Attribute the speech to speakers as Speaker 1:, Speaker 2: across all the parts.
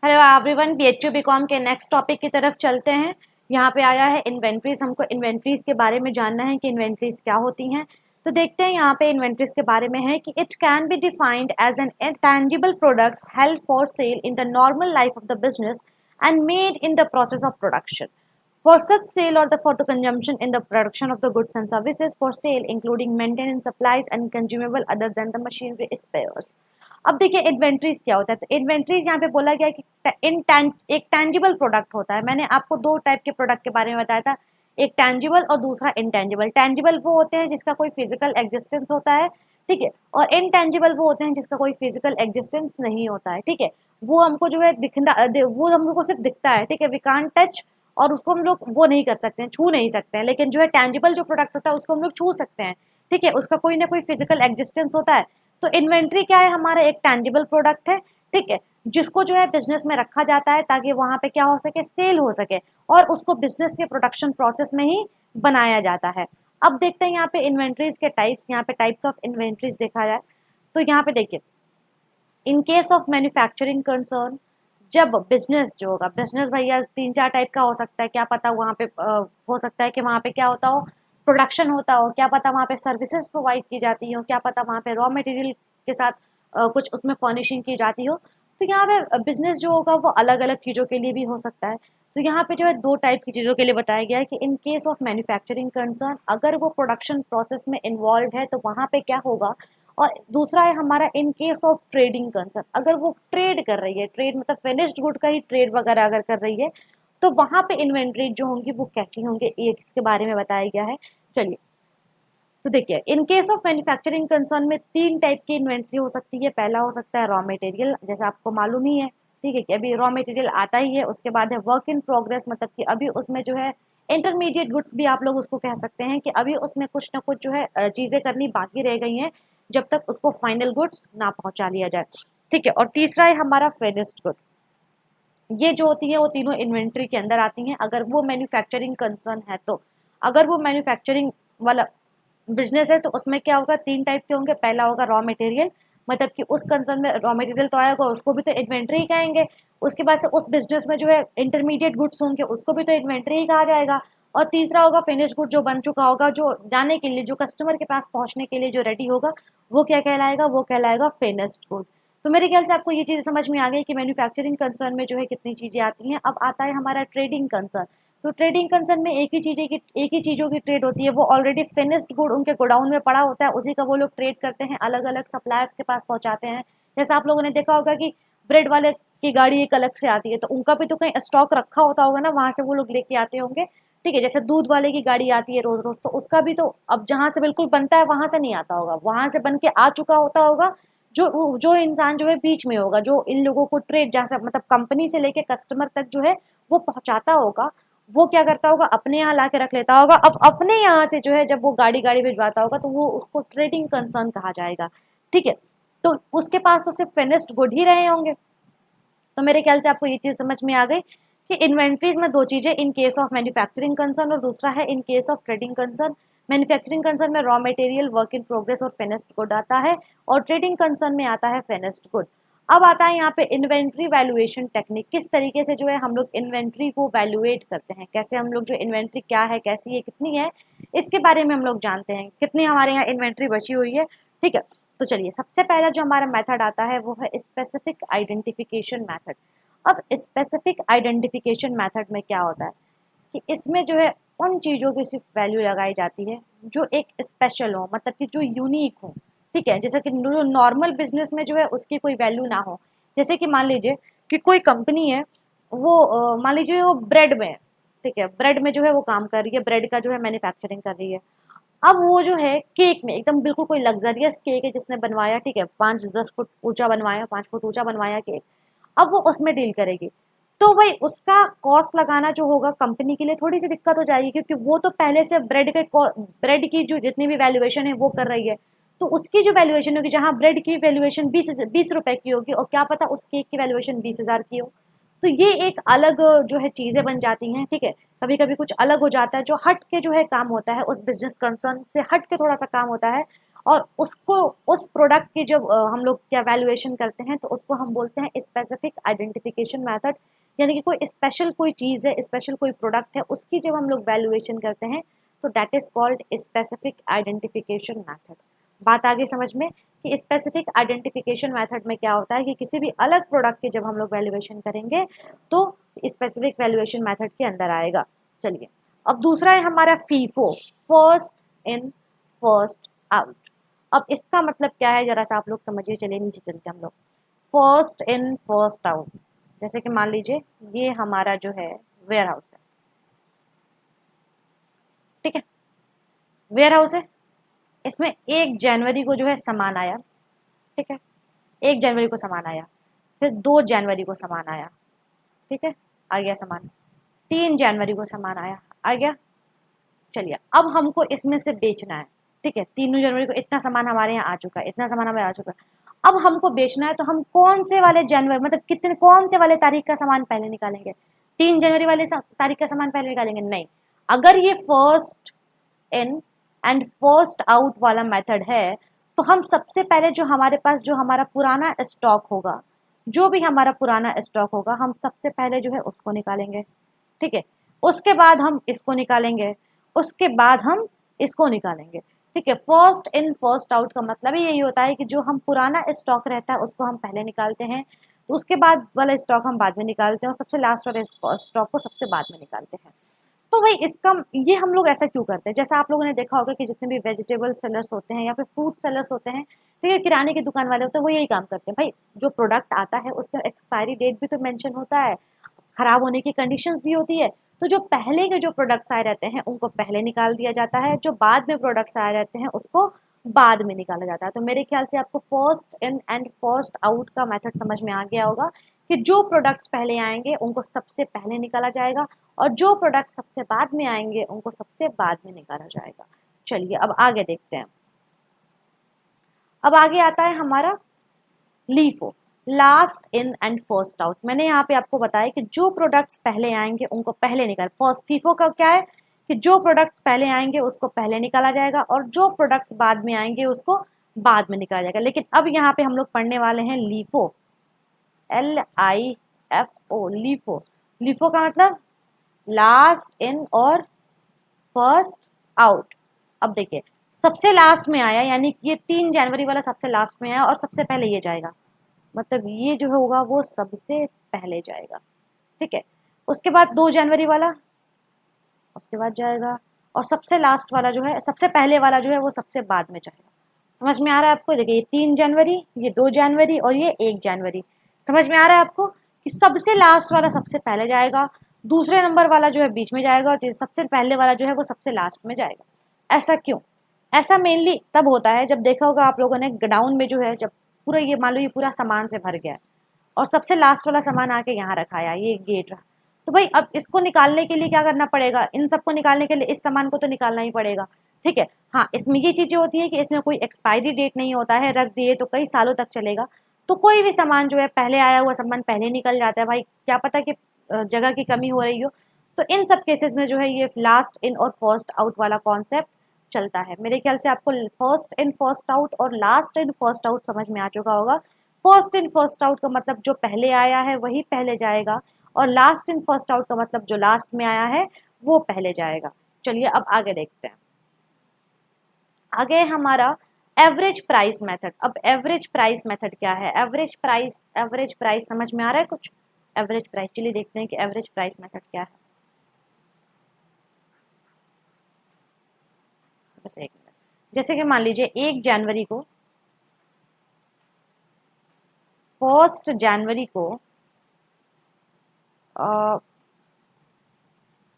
Speaker 1: Hello everyone, BHU BCom के next topic की तरफ चलते हैं। यहाँ पे आया है इन्वेंट्रीज। हमको इन्वेंट्रीज के बारे में जानना है कि इन्वेंट्रीज क्या होती हैं। तो देखते हैं यहाँ पे इन्वेंट्रीज के बारे में है कि it can be defined as an intangible products held for sale in the normal life of the business and made in the process of production for such sale or for the consumption in the production of the goods and services for sale including maintenance supplies and consumable other than the machinery spares। अब देखिए inventories क्या होता है। तो inventories यहाँ पे बोला गया कि एक टैंजिबल प्रोडक्ट होता है। मैंने आपको दो टाइप के प्रोडक्ट के बारे में बताया था, एक टैंजिबल और दूसरा इनटैंजिबल। टैंजिबल वो होते हैं जिसका कोई फिजिकल एग्जिस्टेंस होता है, ठीक है, और इनटैंजिबल वो होते हैं जिसका कोई फिजिकल एग्जिस्टेंस नहीं होता है, ठीक है। वो हमको जो है वो हमको सिर्फ दिखता है, ठीक है, वी कांट टच, और उसको हम लोग वो नहीं कर सकते हैं, छू नहीं सकते हैं। लेकिन जो है टैंजिबल जो प्रोडक्ट होता है उसको हम लोग छू सकते हैं, ठीक है, उसका कोई ना कोई फिजिकल एग्जिस्टेंस होता है। तो इन्वेंट्री क्या है, हमारा एक टैंजिबल प्रोडक्ट है, ठीक है, जिसको जो है बिजनेस में रखा जाता है ताकि वहां पे क्या हो सके, सेल हो सके, और उसको बिजनेस के प्रोडक्शन प्रोसेस में ही बनाया जाता है। अब देखते हैं यहाँ पे इन्वेंट्रीज के टाइप्स। यहाँ पे टाइप्स ऑफ इन्वेंट्रीज देखा जाए तो यहाँ पे देखिए, इन केस ऑफ मैन्युफैक्चरिंग कंसर्न, जब बिजनेस जो होगा, बिजनेस भैया तीन चार टाइप का हो सकता है, क्या पता वहाँ पे हो सकता है कि वहाँ पे क्या होता हो, प्रोडक्शन होता हो, क्या पता वहाँ पे सर्विसेज प्रोवाइड की जाती हो, क्या पता वहाँ पे रॉ मटेरियल के साथ कुछ उसमें फर्निशिंग की जाती हो। तो यहाँ पे बिजनेस जो होगा वो अलग अलग चीज़ों के लिए भी हो सकता है। तो यहाँ पे जो है दो टाइप की चीज़ों के लिए बताया गया है कि इन केस ऑफ मैन्युफैक्चरिंग कंसर्न, अगर वो प्रोडक्शन प्रोसेस में इन्वॉल्व है तो वहाँ पे क्या होगा, और दूसरा है हमारा इन केस ऑफ ट्रेडिंग कंसर्न, अगर वो ट्रेड कर रही है, ट्रेड मतलब फिनिश्ड गुड का ही ट्रेड वगैरह अगर कर रही है, तो वहां पे इन्वेंट्री जो होंगी वो कैसी होंगे, ये इसके बारे में बताया गया है। चलिए, तो देखिए, इन केस ऑफ मैन्युफैक्चरिंग कंसर्न में तीन टाइप की इन्वेंट्री हो सकती है। पहला हो सकता है रॉ मटेरियल, जैसे आपको मालूम ही है, ठीक है, कि अभी रॉ मटेरियल आता ही है। उसके बाद है वर्क इन प्रोग्रेस, मतलब कि अभी उसमें जो है इंटरमीडिएट गुड्स भी आप लोग उसको कह सकते हैं, कि अभी उसमें कुछ ना कुछ जो है चीजें करनी बाकी रह गई हैं, जब तक उसको फाइनल गुड्स ना पहुंचा लिया जाए, ठीक है। और तीसरा है हमारा फिनिश्ड गुड। ये जो होती है वो तीनों इन्वेंट्री के अंदर आती हैं, अगर वो मैन्युफैक्चरिंग कंसर्न है तो। अगर वो मैन्युफैक्चरिंग वाला बिजनेस है तो उसमें क्या होगा, तीन टाइप के होंगे। पहला होगा रॉ मटेरियल, मतलब कि उस कंसर्न में रॉ मटेरियल तो आएगा, उसको भी तो इन्वेंट्री ही कहेंगे। उसके बाद से उस बिजनेस में जो है इंटरमीडिएट गुड्स होंगे, उसको भी तो इन्वेंट्री ही कहा जाएगा। और तीसरा होगा फिनिश गुड, जो बन चुका होगा, जो जाने के लिए, जो कस्टमर के पास पहुंचने के लिए जो रेडी होगा, वो क्या कहलाएगा, वो कहलाएगा फिनिश्ड गुड। तो मेरे ख्याल से आपको ये चीज़ समझ में आ गई कि मैन्युफैक्चरिंग कंसर्न में जो है कितनी चीज़ें आती हैं। अब आता है हमारा ट्रेडिंग कंसर्न। तो ट्रेडिंग कंसर्न में एक ही चीज़ों की ट्रेड होती है, वो ऑलरेडी फिनिश्ड गुड उनके गोडाउन में पड़ा होता है, उसी का वो लोग ट्रेड करते हैं, अलग अलग सप्लायर्स के पास पहुंचाते हैं। जैसे आप लोगों ने देखा होगा कि ब्रेड वाले की गाड़ी एक अलग से आती है, तो उनका भी तो कहीं स्टॉक रखा होता होगा ना, वहां से वो लोग लेके आते होंगे, ठीक है। जैसे दूध वाले की गाड़ी आती है रोज रोज, तो उसका भी तो अब जहां से बिल्कुल बनता है वहां से नहीं आता होगा, वहां से बन के आ चुका होता होगा। जो इंसान जो है बीच में होगा, जो इन लोगों को ट्रेड, जहाँ से मतलब कंपनी से लेके कस्टमर तक जो है वो पहुंचाता होगा, वो क्या करता होगा, अपने यहाँ ला के रख लेता होगा। अब अपने यहाँ से जो है जब वो गाड़ी गाड़ी भिजवाता होगा, तो वो उसको ट्रेडिंग कंसर्न कहा जाएगा, ठीक है। तो उसके पास तो सिर्फ फिनिश्ड गुड ही रहे होंगे। तो मेरे ख्याल से आपको ये चीज समझ में आ गई कि इन्वेंट्रीज में दो चीजें, in case of manufacturing concern और दूसरा है in case of trading concern. Manufacturing concern में raw material, work in progress और फिनिश्ड गुड आता है, और ट्रेडिंग कंसर्न में आता है फिनिश्ड गुड। अब आता है यहाँ पे इन्वेंट्री वैल्यूएशन टेक्निक, किस तरीके से जो है हम लोग इन्वेंट्री को वैल्यूएट करते हैं, कैसे हम लोग जो इन्वेंट्री क्या है, कैसी है, कितनी है, इसके बारे में हम लोग जानते हैं, कितनी हमारे यहाँ इन्वेंट्री बची हुई है, ठीक है। तो चलिए, सबसे पहला जो हमारा मेथड आता है वो है स्पेसिफिक आइडेंटिफिकेशन मेथड। अब स्पेसिफिक आइडेंटिफिकेशन मेथड में क्या होता है कि इसमें जो है उन चीज़ों की सिर्फ वैल्यू लगाई जाती है जो एक स्पेशल हो, मतलब कि जो यूनिक हो, ठीक है। जैसे कि नॉर्मल बिजनेस में जो है उसकी कोई वैल्यू ना हो। जैसे कि मान लीजिए कि कोई कंपनी है, वो मान लीजिए वो ब्रेड में है, ठीक है, ब्रेड में जो है वो काम कर रही है, ब्रेड का जो है मैन्युफैक्चरिंग कर रही है। अब वो जो है केक में एकदम बिल्कुल कोई लग्जरियस केक है जिसने बनवाया, ठीक है, 5-10 फुट ऊंचा बनवाया, 5 फुट ऊंचा बनवाया केक, अब वो उसमें डील करेगी। तो भाई उसका कॉस्ट लगाना जो होगा कंपनी के लिए थोड़ी सी दिक्कत हो जाएगी, क्योंकि वो तो पहले से ब्रेड की जो जितनी भी वैल्यूएशन है वो कर रही है। तो उसकी जो वैल्यूएशन होगी, जहां ब्रेड की वैल्यूएशन 20 रुपए की होगी, और क्या पता उस केक की वैल्यूएशन 20,000 की हो। तो ये एक अलग जो है चीजें बन जाती हैं, ठीक है। कभी कभी कुछ अलग हो जाता है, जो हट के जो है काम होता है, उस बिजनेस कंसर्न से हट के थोड़ा सा काम होता है, और उसको उस प्रोडक्ट की जब हम लोग क्या वैल्यूएशन करते हैं तो उसको हम बोलते हैं स्पेसिफिक आइडेंटिफिकेशन मेथड। यानी कि कोई स्पेशल कोई चीज़ है, स्पेशल कोई प्रोडक्ट है, उसकी जब हम लोग वैल्यूएशन करते हैं तो that is called specific identification method. बात आगे समझ में कि स्पेसिफिक आइडेंटिफिकेशन मेथड में क्या होता है कि किसी भी अलग प्रोडक्ट की जब हम लोग वैल्यूएशन करेंगे तो स्पेसिफिक वैल्यूएशन मेथड के अंदर आएगा। चलिए, अब दूसरा है हमारा FIFO, first in first out. अब इसका मतलब क्या है जरा सा आप लोग समझिए। चलिए नीचे चलते हैं हम लोग। फर्स्ट इन फर्स्ट आउट, जैसे कि मान लीजिए ये हमारा जो है वेयर हाउस है, ठीक है, वेयर हाउस है, इसमें 1 जनवरी को जो है सामान आया, ठीक है, 1 जनवरी को सामान आया, फिर 2 जनवरी को सामान आया, ठीक है, आ गया सामान, 3 जनवरी को सामान आया, आ गया। चलिए अब हमको इसमें से बेचना है, ठीक है, 3 जनवरी को इतना सामान हमारे यहाँ आ चुका है, इतना सामान हमारे आ चुका है, अब हमको बेचना है तो हम कौन से वाले जनवरी मतलब कितने कौन से वाले तारीख का सामान पहले निकालेंगे? 3 जनवरी वाले तारीख का सामान पहले निकालेंगे? नहीं, अगर ये first in and first out वाला मेथड है तो हम सबसे पहले जो हमारे पास जो हमारा पुराना स्टॉक होगा, जो भी हमारा पुराना स्टॉक होगा, हम सबसे पहले जो है उसको निकालेंगे, ठीक है, उसके बाद हम इसको निकालेंगे, उसके बाद हम इसको निकालेंगे, ठीक है। फर्स्ट इन फर्स्ट आउट का मतलब ही यही होता है कि जो हम पुराना स्टॉक रहता है उसको हम पहले निकालते हैं, तो उसके बाद वाला स्टॉक हम बाद में निकालते हैं और सबसे लास्ट वाले स्टॉक को सबसे बाद में निकालते हैं। तो भाई इसका ये हम लोग ऐसा क्यों करते हैं? जैसा आप लोगों ने देखा होगा कि जितने भी वेजिटेबल सेलर्स होते हैं या फिर फ्रूट सेलर्स होते हैं, तो ये किराने की दुकान वाले होते हैं, वो यही काम करते हैं। भाई जो प्रोडक्ट आता है उसका एक्सपायरी डेट भी तो मेंशन होता है, खराब होने की कंडीशंस भी होती है, तो जो पहले के जो प्रोडक्ट्स आए रहते हैं उनको पहले निकाल दिया जाता है, जो बाद में प्रोडक्ट्स आए रहते हैं उसको बाद में निकाला जाता है। तो मेरे ख्याल से आपको first in and first out का मेथड समझ में आ गया होगा कि जो प्रोडक्ट्स पहले आएंगे उनको सबसे पहले निकाला जाएगा और जो प्रोडक्ट सबसे बाद में आएंगे उनको सबसे बाद में निकाला जाएगा। चलिए अब आगे देखते हैं। अब आगे आता है हमारा LIFO, last in and first out. मैंने यहाँ पे आपको बताया कि जो प्रोडक्ट्स पहले आएंगे उनको पहले निकाल, फर्स्ट फीफो का क्या है कि जो प्रोडक्ट्स पहले आएंगे उसको पहले निकाला जाएगा और जो प्रोडक्ट्स बाद में आएंगे उसको बाद में निकाला जाएगा। लेकिन अब यहाँ पे हम लोग पढ़ने वाले हैं लीफो, LIFO, लीफो। लीफो का मतलब लास्ट इन और फर्स्ट आउट। अब देखिए सबसे लास्ट में आया, यानी कि ये 3 जनवरी वाला सबसे लास्ट में आया और सबसे पहले ये जाएगा, मतलब ये जो होगा वो सबसे पहले जाएगा, ठीक है। उसके बाद 2 जनवरी वाला उसके बाद जाएगा और सबसे लास्ट वाला जो है, सबसे पहले वाला जो है वो सबसे बाद में जाएगा। समझ में आ रहा है आपको? देखिए ये 3 जनवरी, ये 2 जनवरी और ये 1 जनवरी। समझ में आ रहा है आपको कि सबसे लास्ट वाला सबसे पहले जाएगा, दूसरे नंबर वाला जो है बीच में जाएगा और सबसे पहले वाला जो है वो सबसे लास्ट में जाएगा। ऐसा क्यों? ऐसा मेनली तब होता है जब देखा होगा आप लोगों ने गोडाउन में जो है, जब पूरा ये मान लो ये पूरा सामान से भर गया है और सबसे लास्ट वाला सामान आके यहाँ रखा है, ये गेट रहा, तो भाई अब इसको निकालने के लिए क्या करना पड़ेगा? इन सबको निकालने के लिए इस सामान को तो निकालना ही पड़ेगा, ठीक है। हाँ, इसमें ये चीजें होती है कि इसमें कोई एक्सपायरी डेट नहीं होता है, रख दिए तो कई सालों तक चलेगा, तो कोई भी सामान जो है पहले आया हुआ सामान पहले निकल जाता है। भाई क्या पता कि जगह की कमी हो रही हो, तो इन सब केसेस में जो है ये लास्ट इन और फर्स्ट आउट वाला कॉन्सेप्ट चलता है। मेरे ख्याल से आपको फर्स्ट इन फर्स्ट आउट और लास्ट इन फर्स्ट आउट समझ में आ चुका होगा। फर्स्ट इन फर्स्ट आउट का मतलब जो पहले आया है वही पहले जाएगा और लास्ट इन फर्स्ट आउट का मतलब जो लास्ट में आया है वो पहले जाएगा। चलिए अब आगे देखते हैं। आगे हमारा एवरेज प्राइस मेथड। अब एवरेज प्राइस मेथड क्या है? एवरेज प्राइस समझ में आ रहा है कुछ? एवरेज प्राइस, चलिए देखते हैं कि एवरेज प्राइस मेथड क्या है। बस एक मिनट। जैसे कि मान लीजिए 1 जनवरी को, 1 जनवरी को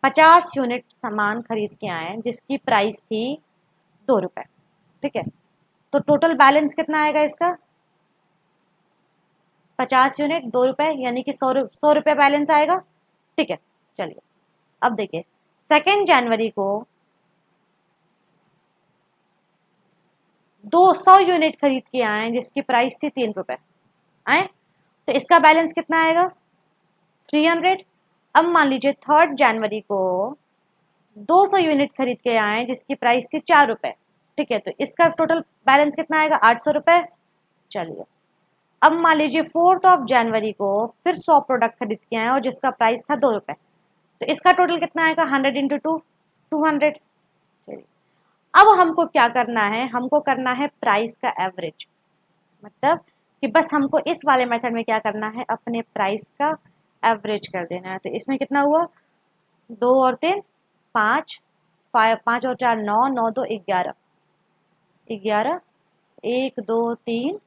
Speaker 1: 50 यूनिट सामान खरीद के आए जिसकी प्राइस थी 2 रुपए, ठीक है। तो टोटल बैलेंस कितना आएगा इसका? 50 यूनिट 2 रुपए, यानी कि 100 रुपये बैलेंस आएगा, ठीक है। चलिए अब देखिए 2 जनवरी को 200 यूनिट खरीद के आए जिसकी प्राइस थी 3 रुपए आए, तो इसका बैलेंस कितना आएगा? 300। अब मान लीजिए 3 जनवरी को 200 यूनिट खरीद के आए जिसकी प्राइस थी 4 रुपए, ठीक है, तो इसका टोटल बैलेंस कितना आएगा, 800 रुपये। चलिए, अब मान लीजिए 4th ऑफ जनवरी को फिर 100 प्रोडक्ट खरीद के आए और जिसका प्राइस था 2 रुपये, तो इसका टोटल कितना आएगा, 100 इंटू 2, 200। चलिए, अब हमको क्या करना है, हमको करना है प्राइस का एवरेज, मतलब कि बस हमको इस वाले मेथड में क्या करना है, अपने प्राइस का एवरेज कर देना है। तो इसमें कितना हुआ, 2 और 3 5, 5 और 4 9, 9 2 11, 11, 1 2 3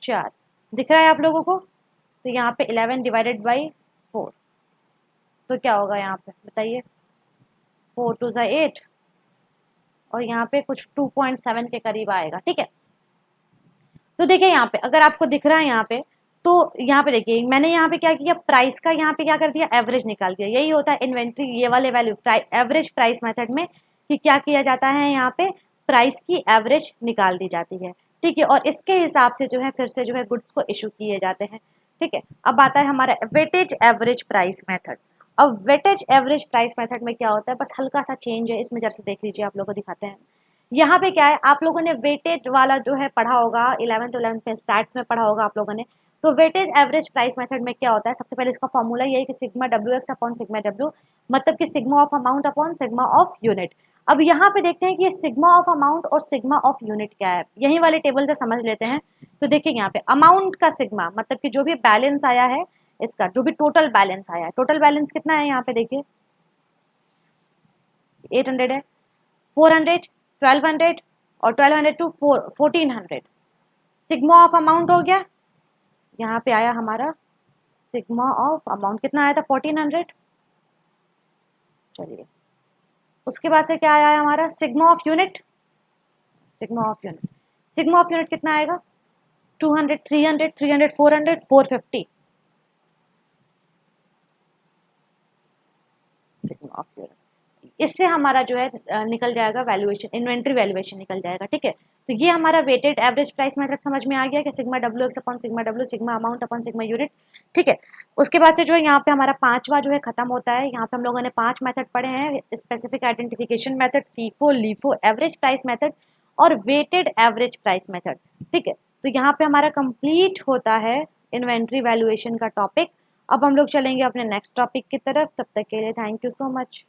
Speaker 1: 4, दिख रहा है आप लोगों को। तो यहाँ पे 11 डिवाइडेड बाई 4, तो क्या होगा यहाँ पे बताइए, 4 2 8, और यहाँ पे कुछ 2.7 के करीब आएगा। ठीक है, तो देखिए यहाँ पे अगर आपको दिख रहा है यहाँ पे, तो यहाँ पे देखिए मैंने यहाँ पे क्या किया, प्राइस का यहाँ पे क्या कर दिया, एवरेज निकाल दिया। यही होता है इन्वेंट्री ये वाले वैल्यू एवरेज प्राइस मेथड में, कि क्या किया जाता है, यहाँ पे प्राइस की एवरेज निकाल दी जाती है। ठीक है, और इसके हिसाब से जो है फिर से जो है गुड्स को इशू किए जाते हैं। ठीक है, अब आता है हमारा वेटेज एवरेज प्राइस मेथड। अब वेटेज एवरेज प्राइस मेथड में क्या होता है, बस हल्का सा चेंज है इसमें, जरा से देख लीजिए, आप लोगों को दिखाते हैं। यहाँ पे क्या है, आप लोगों ने वेटेज वाला जो है पढ़ा होगा 11th में, स्टैट्स में पढ़ा होगा आप लोगों ने। तो वेटेज एवरेज प्राइस मेथड में क्या होता है, सबसे पहले इसका फॉर्मूला ये है कि sigma W x upon sigma W, मतलब कि sigma of amount upon sigma of unit. अब यहाँ पे देखते हैं कि ये सिग्मा ऑफ अमाउंट और सिग्मा ऑफ यूनिट क्या है, यही वाले टेबल से समझ लेते हैं। तो देखिए यहाँ पे अमाउंट का सिग्मा, मतलब कि जो भी बैलेंस आया है, इसका जो भी टोटल बैलेंस आया है, टोटल बैलेंस कितना है यहाँ पे देखिए, 800 है, 400, 1200 और 1200 टू 1400। सिग्मा ऑफ अमाउंट हो गया, यहाँ पे आया हमारा सिग्मा ऑफ अमाउंट कितना आया था, 1400। चलिए, उसके बाद से क्या आया है हमारा sigma of unit, sigma of unit, sigma of unit कितना आएगा, 200, 300, 300, 400, 450। सिग्मा ऑफ यूनिट, इससे हमारा जो है निकल जाएगा वैल्यूएशन, इन्वेंट्री वैल्यूएशन निकल जाएगा। ठीक है, तो ये हमारा वेटेड एवरेज प्राइस मेथड समझ में आ गया कि sigma W x upon sigma W, sigma amount upon sigma unit. ठीक है, उसके बाद से जो है यहाँ पे हमारा 5वां जो है खत्म होता है। यहाँ पे हम लोगों ने 5 मेथड पढ़े हैं, specific identification method, FIFO, LIFO, average price method और वेटेड एवरेज प्राइस मेथड। ठीक है, तो यहाँ पे हमारा कंप्लीट होता है इन्वेंट्री वैल्यूएशन का टॉपिक। अब हम लोग चलेंगे अपने नेक्स्ट टॉपिक की तरफ, तब तक के लिए थैंक यू सो मच।